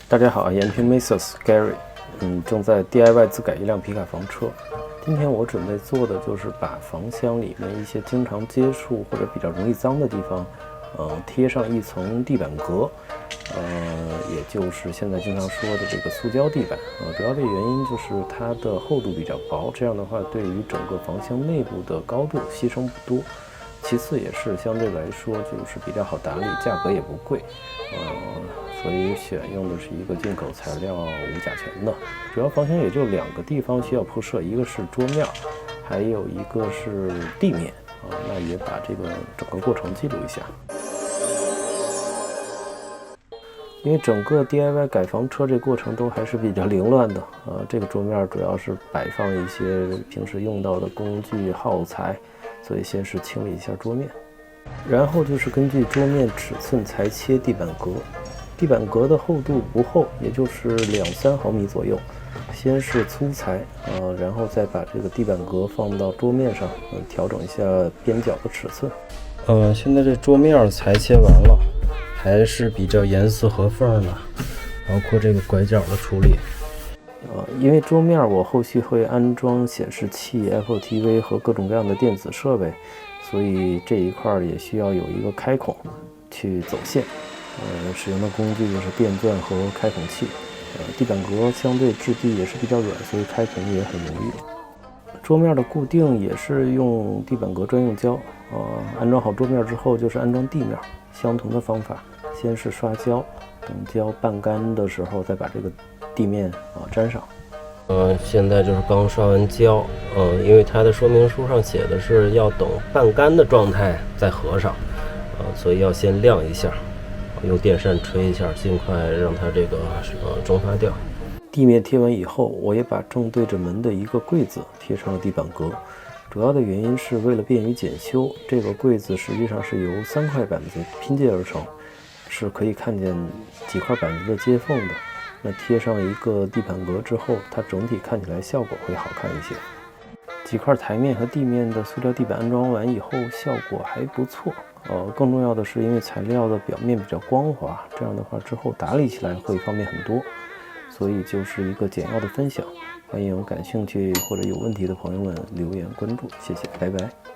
大家好，延平 Mrs. Gary，正在 DIY 自改一辆皮卡房车。今天我准备做的就是把房厢里面一些经常接触或者比较容易脏的地方，贴上一层地板革，也就是现在经常说的这个塑胶地板。主要的原因就是它的厚度比较薄，这样的话对于整个房厢内部的高度牺牲不多。其次也是相对来说就是比较好打理，价格也不贵，所以选用的是一个进口材料无甲醛的。主要房型也就2个地方需要铺设，一个是桌面，还有一个是地面那也把这个整个过程记录一下。因为整个 DIY 改房车这过程都还是比较凌乱的这个桌面主要是摆放一些平时用到的工具耗材，所以先是清理一下桌面，然后就是根据桌面尺寸裁切地板革。地板革的厚度不厚，也就是2-3毫米左右。先是粗裁然后再把这个地板革放到桌面上，调整一下边角的尺寸。现在这桌面裁切完了，还是比较严丝合缝的，包括这个拐角的处理。因为桌面我后续会安装显示器、Apple TV 和各种各样的电子设备，所以这一块也需要有一个开孔去走线。使用的工具就是电钻和开孔器。地板革相对质地也是比较软，所以开孔也很容易。桌面的固定也是用地板革专用胶。安装好桌面之后就是安装地面，相同的方法，先是刷胶，等胶半干的时候再把这个地面粘上。现在就是刚刷完胶，因为它的说明书上写的是要等半干的状态再合上，所以要先晾一下，用电扇吹一下，尽快让它这个蒸发掉。地面贴完以后，我也把正对着门的一个柜子贴上了地板革。主要的原因是为了便于检修，这个柜子实际上是由3块板子拼接而成，是可以看见几块板子的接缝的。那贴上一个地板革之后，它整体看起来效果会好看一些。几块台面和地面的塑料地板安装完以后，效果还不错。更重要的是，因为材料的表面比较光滑，这样的话之后打理起来会方便很多。所以就是一个简要的分享，欢迎感兴趣或者有问题的朋友们留言关注，谢谢，拜拜。